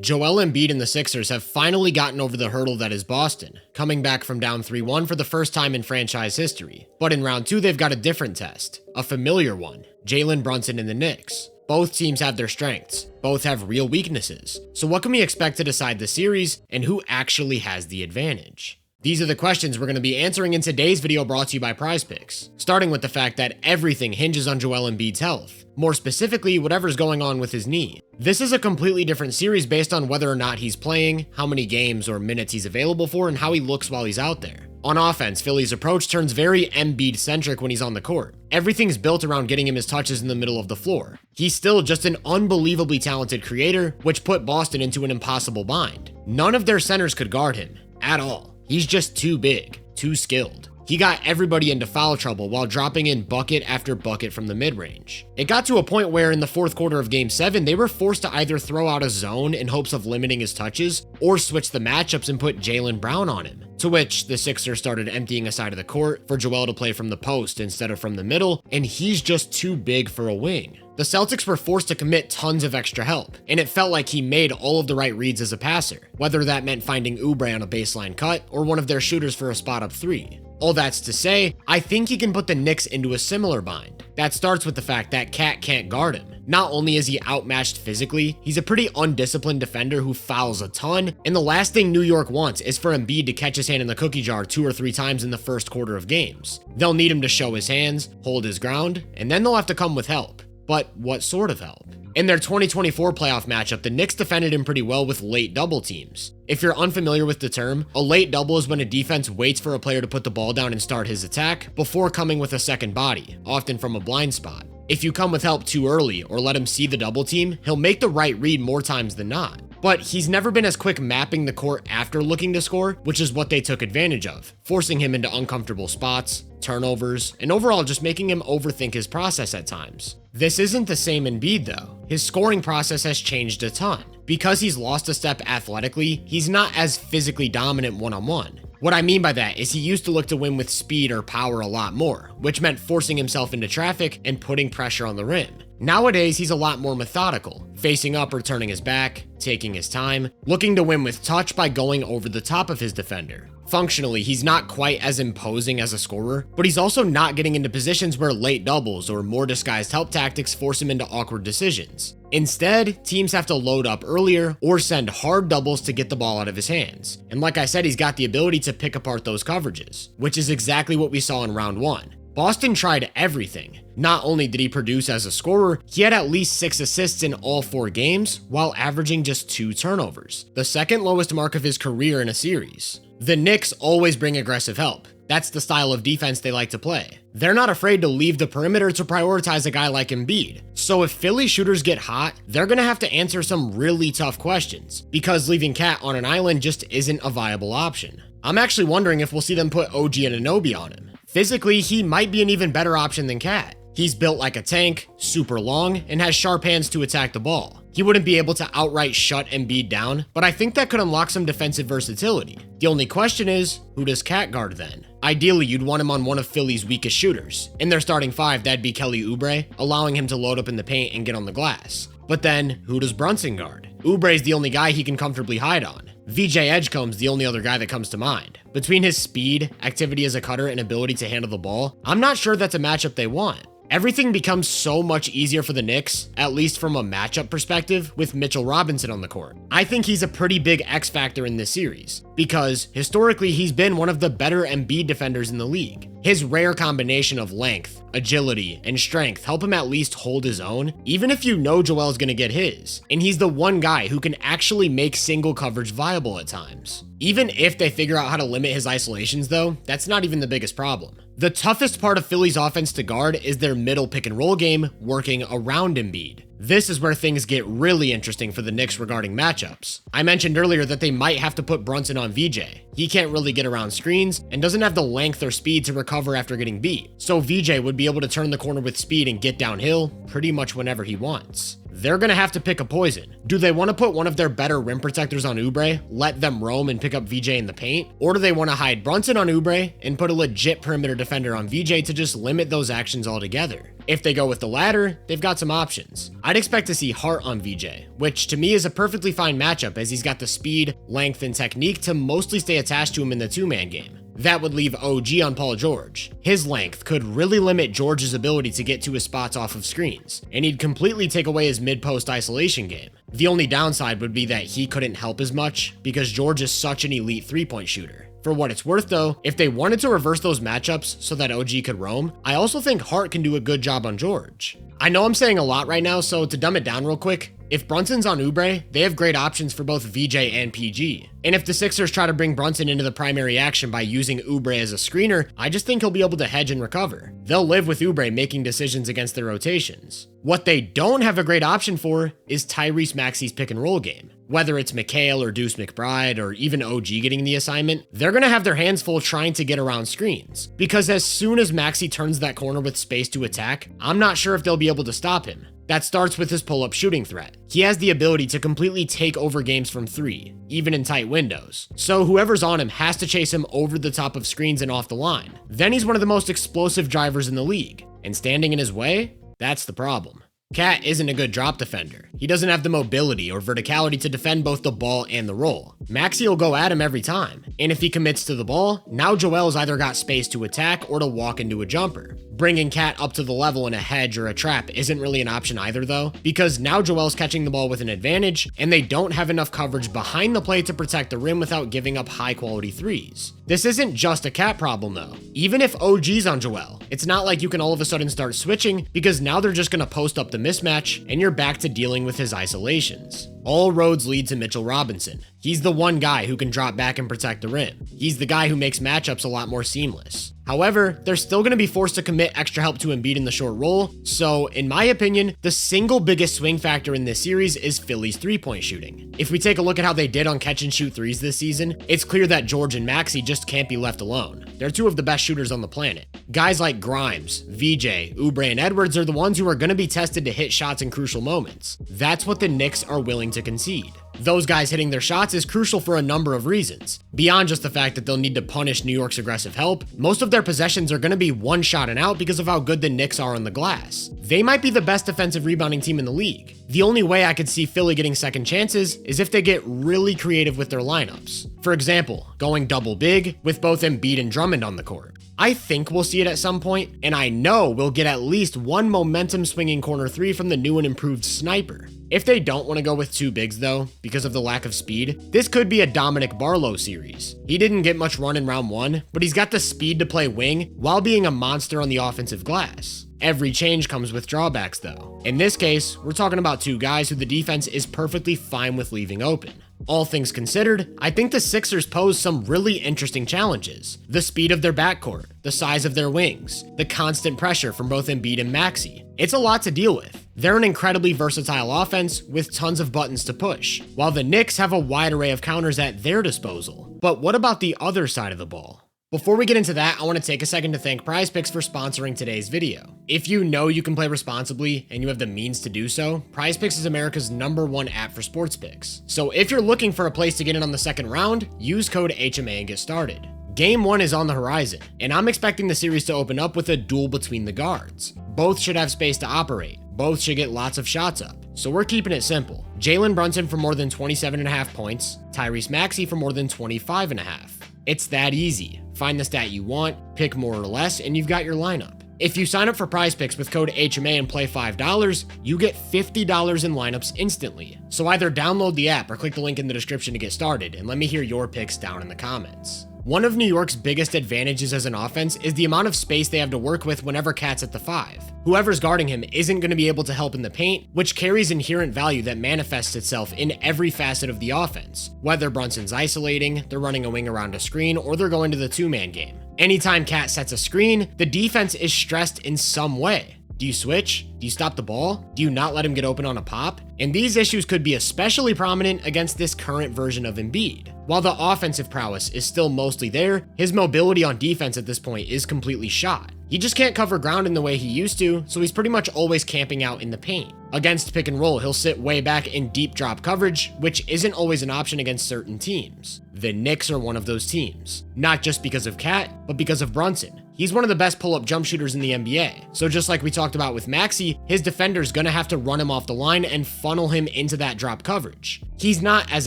Joel Embiid and the Sixers have finally gotten over the hurdle that is Boston, coming back from down 3-1 for the first time in franchise history. But in round 2, they've got a different test, a familiar one, Jalen, Brunson, and the Knicks. Both teams have their strengths, both have real weaknesses. So what can we expect to decide the series, and who actually has the advantage? These are the questions we're going to be answering in today's video, brought to you by PrizePicks, starting with the fact that everything hinges on Joel Embiid's health, more specifically whatever's going on with his knee. This is a completely different series based on whether or not he's playing, how many games or minutes he's available for, and how he looks while he's out there. On offense, Philly's approach turns very Embiid-centric when he's on the court. Everything's built around getting him his touches in the middle of the floor. He's still just an unbelievably talented creator, which put Boston into an impossible bind. None of their centers could guard him, at all. He's just too big, too skilled. He got everybody into foul trouble while dropping in bucket after bucket from the mid-range. It got to a point where in the fourth quarter of Game 7, they were forced to either throw out a zone in hopes of limiting his touches or switch the matchups and put Jalen Brown on him, to which the Sixers started emptying a side of the court for Joel to play from the post instead of from the middle, and he's just too big for a wing. The Celtics were forced to commit tons of extra help, and it felt like he made all of the right reads as a passer, whether that meant finding Oubre on a baseline cut or one of their shooters for a spot-up three. All that's to say, I think he can put the Knicks into a similar bind. That starts with the fact that Cat can't guard him. Not only is he outmatched physically, he's a pretty undisciplined defender who fouls a ton, and the last thing New York wants is for Embiid to catch his hand in the cookie jar 2 or 3 times in the first quarter of games. They'll need him to show his hands, hold his ground, and then they'll have to come with help. But what sort of help? In their 2024 playoff matchup, the Knicks defended him pretty well with late double teams. If you're unfamiliar with the term, a late double is when a defense waits for a player to put the ball down and start his attack before coming with a second body, often from a blind spot. If you come with help too early or let him see the double team, he'll make the right read more times than not. But he's never been as quick mapping the court after looking to score, which is what they took advantage of, forcing him into uncomfortable spots, turnovers, and overall just making him overthink his process at times. This isn't the same Embiid though. His scoring process has changed a ton. Because he's lost a step athletically, he's not as physically dominant one-on-one. What I mean by that is he used to look to win with speed or power a lot more, which meant forcing himself into traffic and putting pressure on the rim. Nowadays, he's a lot more methodical, facing up or turning his back, taking his time, looking to win with touch by going over the top of his defender. Functionally, he's not quite as imposing as a scorer, but he's also not getting into positions where late doubles or more disguised help tactics force him into awkward decisions. Instead, teams have to load up earlier or send hard doubles to get the ball out of his hands. And like I said, he's got the ability to pick apart those coverages, which is exactly what we saw in round 1. Boston tried everything. Not only did he produce as a scorer, he had at least 6 assists in all 4 games, while averaging just 2 turnovers, the second lowest mark of his career in a series. The Knicks always bring aggressive help. That's the style of defense they like to play. They're not afraid to leave the perimeter to prioritize a guy like Embiid. So if Philly shooters get hot, they're gonna have to answer some really tough questions, because leaving Cat on an island just isn't a viable option. I'm actually wondering if we'll see them put OG Anunoby on him. Physically, he might be an even better option than Cat. He's built like a tank, super long, and has sharp hands to attack the ball. He wouldn't be able to outright shut Embiid down, but I think that could unlock some defensive versatility. The only question is, who does Cat guard then? Ideally, you'd want him on one of Philly's weakest shooters. In their starting 5, that'd be Kelly Oubre, allowing him to load up in the paint and get on the glass. But then, who does Brunson guard? Oubre's the only guy he can comfortably hide on. VJ Edgecombe's the only other guy that comes to mind. Between his speed, activity as a cutter, and ability to handle the ball, I'm not sure that's a matchup they want. Everything becomes so much easier for the Knicks, at least from a matchup perspective, with Mitchell Robinson on the court. I think he's a pretty big X factor in this series, because historically he's been one of the better Embiid defenders in the league. His rare combination of length, agility, and strength help him at least hold his own, even if you know Joel's gonna get his. And he's the one guy who can actually make single coverage viable at times. Even if they figure out how to limit his isolations though, that's not even the biggest problem. The toughest part of Philly's offense to guard is their middle pick and roll game working around Embiid. This is where things get really interesting for the Knicks regarding matchups. I mentioned earlier that they might have to put Brunson on VJ. He can't really get around screens and doesn't have the length or speed to recover after getting beat. So VJ would be able to turn the corner with speed and get downhill pretty much whenever he wants. they're gonna have to pick a poison. Do they want to put one of their better rim protectors on Oubre, let them roam and pick up VJ in the paint? Or do they want to hide Brunson on Oubre and put a legit perimeter defender on VJ to just limit those actions altogether? If they go with the latter, they've got some options. I'd expect to see Hart on VJ, which to me is a perfectly fine matchup as he's got the speed, length, and technique to mostly stay attached to him in the two-man game. That would leave OG on Paul George. His length could really limit George's ability to get to his spots off of screens, and he'd completely take away his mid-post isolation game. The only downside would be that he couldn't help as much because George is such an elite three-point shooter. For what it's worth though, if they wanted to reverse those matchups so that OG could roam, I also think Hart can do a good job on George. I know I'm saying a lot right now, so to dumb it down real quick, if Brunson's on Oubre, they have great options for both VJ and PG. And if the Sixers try to bring Brunson into the primary action by using Oubre as a screener, I just think he'll be able to hedge and recover. They'll live with Oubre making decisions against their rotations. What they don't have a great option for is Tyrese Maxey's pick and roll game. Whether it's McHale or Deuce McBride or even OG getting the assignment, they're going to have their hands full trying to get around screens. Because as soon as Maxey turns that corner with space to attack, I'm not sure if they'll be able to stop him. That starts with his pull-up shooting threat. He has the ability to completely take over games from three, even in tight windows. So whoever's on him has to chase him over the top of screens and off the line. Then he's one of the most explosive drivers in the league. And standing in his way? That's the problem. Cat isn't a good drop defender. He doesn't have the mobility or verticality to defend both the ball and the roll. Maxey will go at him every time, and if he commits to the ball, now Joel's either got space to attack or to walk into a jumper. Bringing Cat up to the level in a hedge or a trap isn't really an option either though, because now Joel's catching the ball with an advantage, and they don't have enough coverage behind the play to protect the rim without giving up high quality threes. This isn't just a Cat problem though. Even if OG's on Joel, it's not like you can all of a sudden start switching, because now they're just gonna post up the mismatch, and you're back to dealing with his isolations. All roads lead to Mitchell Robinson. He's the one guy who can drop back and protect the rim. He's the guy who makes matchups a lot more seamless. However, they're still going to be forced to commit extra help to Embiid in the short roll, so in my opinion, the single biggest swing factor in this series is Philly's three-point shooting. If we take a look at how they did on catch and shoot threes this season, it's clear that George and Maxey just can't be left alone. They're two of the best shooters on the planet. Guys like Grimes, VJ, Oubre, and Edwards are the ones who are going to be tested to hit shots in crucial moments. That's what the Knicks are willing to concede. Those guys hitting their shots is crucial for a number of reasons. Beyond just the fact that they'll need to punish New York's aggressive help, most of their possessions are going to be one shot and out because of how good the Knicks are on the glass. They might be the best defensive rebounding team in the league. The only way I could see Philly getting second chances is if they get really creative with their lineups. For example, going double big with both Embiid and Drummond on the court. I think we'll see it at some point, and I know we'll get at least one momentum swinging corner three from the new and improved sniper. If they don't want to go with two bigs though, because of the lack of speed, this could be a Dominic Barlow series. He didn't get much run in round one, but he's got the speed to play wing while being a monster on the offensive glass. Every change comes with drawbacks though. In this case, we're talking about two guys who the defense is perfectly fine with leaving open. All things considered, I think the Sixers pose some really interesting challenges. The speed of their backcourt, the size of their wings, the constant pressure from both Embiid and Maxey. It's a lot to deal with. They're an incredibly versatile offense with tons of buttons to push, while the Knicks have a wide array of counters at their disposal. But what about the other side of the ball? Before we get into that, I want to take a second to thank PrizePicks for sponsoring today's video. If you know you can play responsibly and you have the means to do so, PrizePicks is America's #1 app for sports picks. So if you're looking for a place to get in on the second round, use code HMA and get started. Game 1 is on the horizon, and I'm expecting the series to open up with a duel between the guards. Both should have space to operate. Both should get lots of shots up. So we're keeping it simple. Jalen Brunson for more than 27.5 points, Tyrese Maxey for more than 25.5. It's that easy. Find the stat you want, pick more or less, and you've got your lineup. If you sign up for PrizePicks with code HMA and play $5, you get $50 in lineups instantly. So either download the app or click the link in the description to get started, and let me hear your picks down in the comments. One of New York's biggest advantages as an offense is the amount of space they have to work with whenever Cat's at the 5. Whoever's guarding him isn't going to be able to help in the paint, which carries inherent value that manifests itself in every facet of the offense. Whether Brunson's isolating, they're running a wing around a screen, or they're going to the two-man game. Anytime Cat sets a screen, the defense is stressed in some way. Do you switch? Do you stop the ball? Do you not let him get open on a pop? And these issues could be especially prominent against this current version of Embiid. While the offensive prowess is still mostly there, his mobility on defense at this point is completely shot. He just can't cover ground in the way he used to, so he's pretty much always camping out in the paint. Against pick and roll, he'll sit way back in deep drop coverage, which isn't always an option against certain teams. The Knicks are one of those teams. Not just because of Cat, but because of Brunson. He's one of the best pull-up jump shooters in the NBA. So just like we talked about with Maxey, his defender's gonna have to run him off the line and funnel him into that drop coverage. He's not as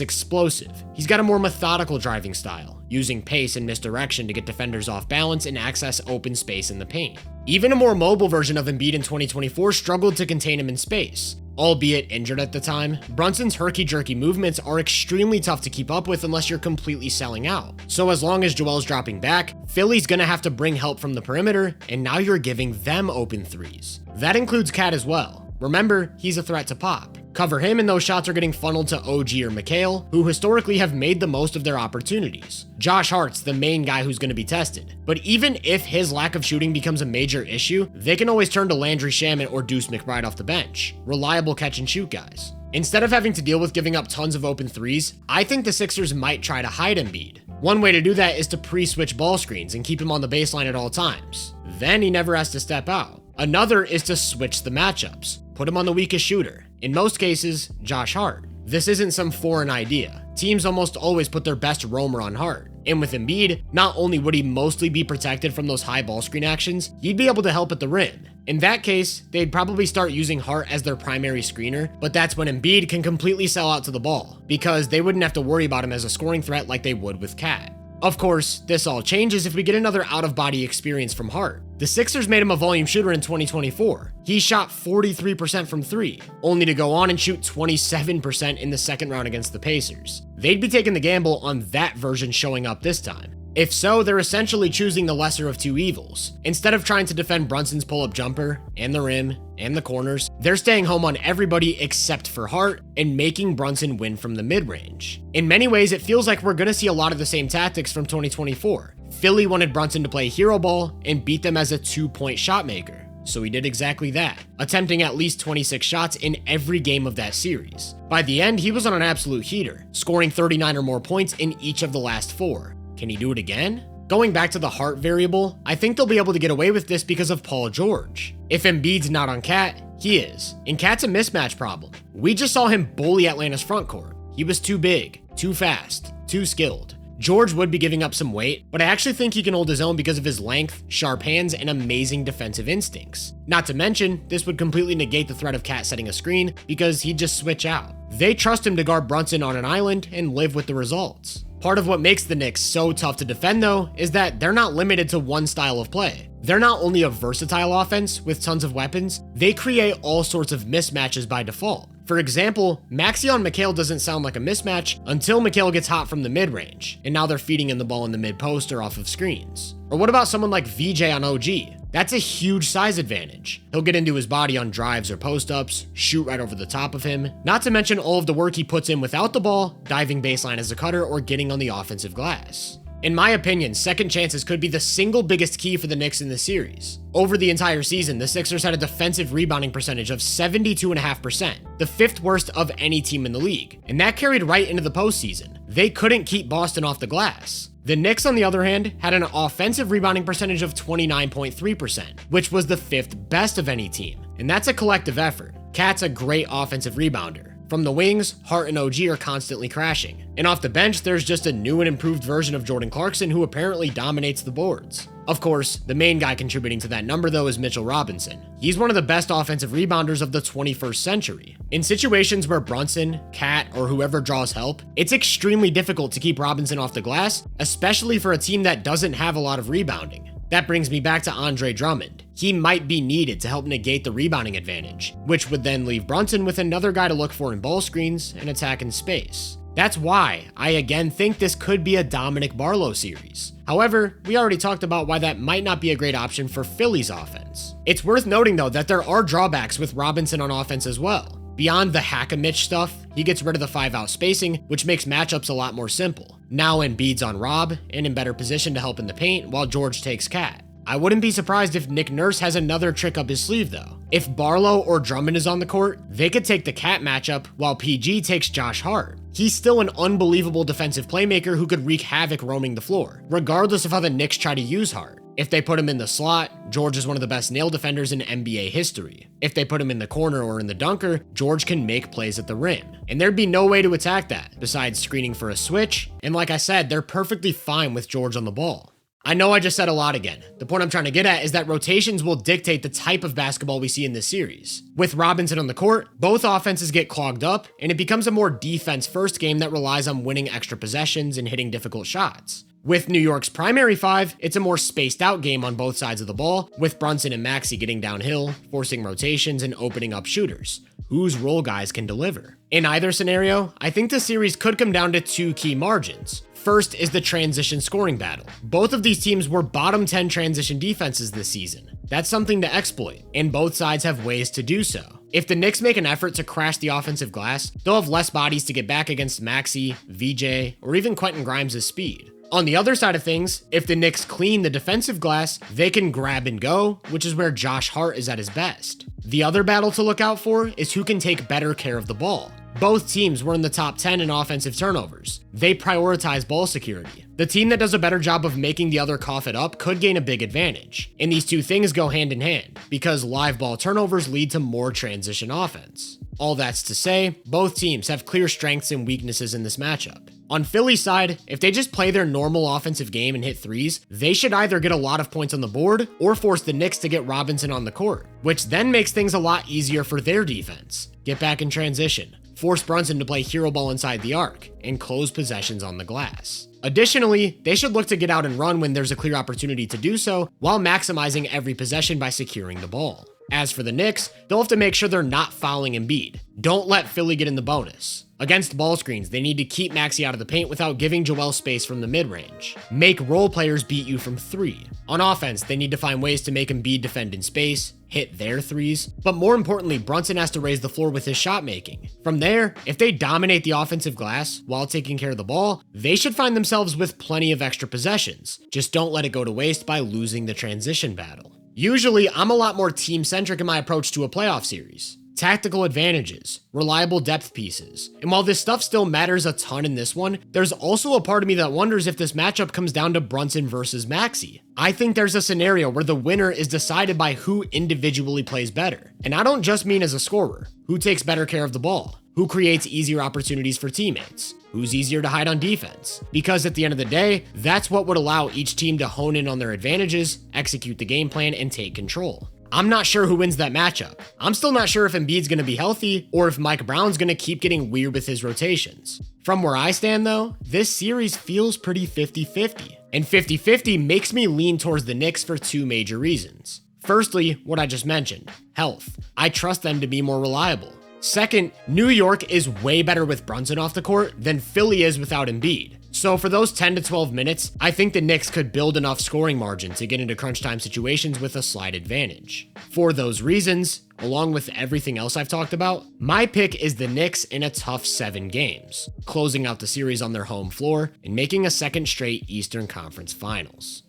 explosive. He's got a more methodical driving style, using pace and misdirection to get defenders off balance and access open space in the paint. Even a more mobile version of Embiid in 2024 struggled to contain him in space. Albeit injured at the time, Brunson's herky-jerky movements are extremely tough to keep up with unless you're completely selling out. So as long as Joel's dropping back, Philly's gonna have to bring help from the perimeter, and now you're giving them open threes. That includes Cat as well. Remember, he's a threat to pop. Cover him and those shots are getting funneled to OG or McHale, who historically have made the most of their opportunities. Josh Hart's the main guy who's going to be tested. But even if his lack of shooting becomes a major issue, they can always turn to Landry Shamet or Deuce McBride off the bench. Reliable catch and shoot guys. Instead of having to deal with giving up tons of open threes, I think the Sixers might try to hide Embiid. One way to do that is to pre-switch ball screens and keep him on the baseline at all times. Then he never has to step out. Another is to switch the matchups. Put him on the weakest shooter. In most cases, Josh Hart. This isn't some foreign idea. Teams almost always put their best roamer on Hart. And with Embiid, not only would he mostly be protected from those high ball screen actions, he'd be able to help at the rim. In that case, they'd probably start using Hart as their primary screener, but that's when Embiid can completely sell out to the ball, because they wouldn't have to worry about him as a scoring threat like they would with Cat. Of course, this all changes if we get another out-of-body experience from Hart. The Sixers made him a volume shooter in 2024. He shot 43% from 3, only to go on and shoot 27% in the second round against the Pacers. They'd be taking the gamble on that version showing up this time. If so, they're essentially choosing the lesser of two evils. Instead of trying to defend Brunson's pull-up jumper, and the rim, and the corners, they're staying home on everybody except for Hart and making Brunson win from the mid-range. In many ways, it feels like we're gonna see a lot of the same tactics from 2024. Philly wanted Brunson to play hero ball and beat them as a two-point shot maker. So he did exactly that, attempting at least 26 shots in every game of that series. By the end, he was on an absolute heater, scoring 39 or more points in each of the last 4. Can he do it again? Going back to the Hart variable, I think they'll be able to get away with this because of Paul George. If Embiid's not on Cat, he is. And Cat's a mismatch problem. We just saw him bully Atlanta's frontcourt. He was too big, too fast, too skilled. George would be giving up some weight, but I actually think he can hold his own because of his length, sharp hands, and amazing defensive instincts. Not to mention, this would completely negate the threat of Cat setting a screen because he'd just switch out. They trust him to guard Brunson on an island and live with the results. Part of what makes the Knicks so tough to defend though is that they're not limited to one style of play. They're not only a versatile offense with tons of weapons, they create all sorts of mismatches by default. For example, Maxey on McHale doesn't sound like a mismatch until McHale gets hot from the mid-range, and now they're feeding him the ball in the mid-post or off of screens. Or what about someone like VJ on OG? That's a huge size advantage. He'll get into his body on drives or post-ups, shoot right over the top of him, not to mention all of the work he puts in without the ball, diving baseline as a cutter, or getting on the offensive glass. In my opinion, second chances could be the single biggest key for the Knicks in the series. Over the entire season, the Sixers had a defensive rebounding percentage of 72.5%, the 5th worst of any team in the league, and that carried right into the postseason. They couldn't keep Boston off the glass. The Knicks, on the other hand, had an offensive rebounding percentage of 29.3%, which was the 5th best of any team, and that's a collective effort. Cat's a great offensive rebounder. From the wings, Hart and OG are constantly crashing. And off the bench, there's just a new and improved version of Jordan Clarkson who apparently dominates the boards. Of course, the main guy contributing to that number though is Mitchell Robinson. He's one of the best offensive rebounders of the 21st century. In situations where Brunson, Cat, or whoever draws help, it's extremely difficult to keep Robinson off the glass, especially for a team that doesn't have a lot of rebounding. That brings me back to Andre Drummond. He might be needed to help negate the rebounding advantage, which would then leave Brunson with another guy to look for in ball screens and attack in space. That's why I again think this could be a Dominic Barlow series. However, we already talked about why that might not be a great option for Philly's offense. It's worth noting though that there are drawbacks with Robinson on offense as well. Beyond the hack-a-Mitch stuff, he gets rid of the 5-out spacing, which makes matchups a lot more simple. Now Embiid's on Rob, and in better position to help in the paint, while George takes Cat. I wouldn't be surprised if Nick Nurse has another trick up his sleeve though. If Barlow or Drummond is on the court, they could take the Cat matchup, while PG takes Josh Hart. He's still an unbelievable defensive playmaker who could wreak havoc roaming the floor, regardless of how the Knicks try to use Hart. If they put him in the slot, George is one of the best nail defenders in NBA history. If they put him in the corner or in the dunker, George can make plays at the rim. And there'd be no way to attack that besides screening for a switch. And like I said, they're perfectly fine with George on the ball. I know I just said a lot again. The point I'm trying to get at is that rotations will dictate the type of basketball we see in this series. With Robinson on the court, both offenses get clogged up, and it becomes a more defense-first game that relies on winning extra possessions and hitting difficult shots. With New York's primary five, it's a more spaced out game on both sides of the ball, with Brunson and Maxey getting downhill, forcing rotations, and opening up shooters, whose role guys can deliver. In either scenario, I think the series could come down to two key margins. First is the transition scoring battle. Both of these teams were bottom 10 transition defenses this season. That's something to exploit, and both sides have ways to do so. If the Knicks make an effort to crash the offensive glass, they'll have less bodies to get back against Maxey, VJ, or even Quentin Grimes' speed. On the other side of things, if the Knicks clean the defensive glass, they can grab and go, which is where Josh Hart is at his best. The other battle to look out for is who can take better care of the ball. Both teams were in the top 10 in offensive turnovers. They prioritize ball security. The team that does a better job of making the other cough it up could gain a big advantage. And these two things go hand in hand, because live ball turnovers lead to more transition offense. All that's to say, both teams have clear strengths and weaknesses in this matchup. On Philly's side, if they just play their normal offensive game and hit threes, they should either get a lot of points on the board or force the Knicks to get Robinson on the court, which then makes things a lot easier for their defense. Get back in transition, force Brunson to play hero ball inside the arc, and close possessions on the glass. Additionally, they should look to get out and run when there's a clear opportunity to do so, while maximizing every possession by securing the ball. As for the Knicks, they'll have to make sure they're not fouling Embiid. Don't let Philly get in the bonus. Against ball screens, they need to keep Maxey out of the paint without giving Joel space from the mid-range. Make role players beat you from three. On offense, they need to find ways to make Embiid defend in space, hit their threes, but more importantly, Brunson has to raise the floor with his shot making. From there, if they dominate the offensive glass while taking care of the ball, they should find themselves with plenty of extra possessions. Just don't let it go to waste by losing the transition battle. Usually, I'm a lot more team-centric in my approach to a playoff series. Tactical advantages, reliable depth pieces. And while this stuff still matters a ton in this one, there's also a part of me that wonders if this matchup comes down to Brunson versus Maxey. I think there's a scenario where the winner is decided by who individually plays better. And I don't just mean as a scorer. Who takes better care of the ball? Who creates easier opportunities for teammates? Who's easier to hide on defense? Because at the end of the day, that's what would allow each team to hone in on their advantages, execute the game plan, and take control. I'm not sure who wins that matchup. I'm still not sure if Embiid's going to be healthy or if Mike Brown's going to keep getting weird with his rotations. From where I stand though, this series feels pretty 50-50. And 50-50 makes me lean towards the Knicks for two major reasons. Firstly, what I just mentioned, health. I trust them to be more reliable. Second, New York is way better with Brunson off the court than Philly is without Embiid. So for those 10 to 12 minutes, I think the Knicks could build enough scoring margin to get into crunch time situations with a slight advantage. For those reasons, along with everything else I've talked about, my pick is the Knicks in a tough 7 games, closing out the series on their home floor and making a second straight Eastern Conference Finals.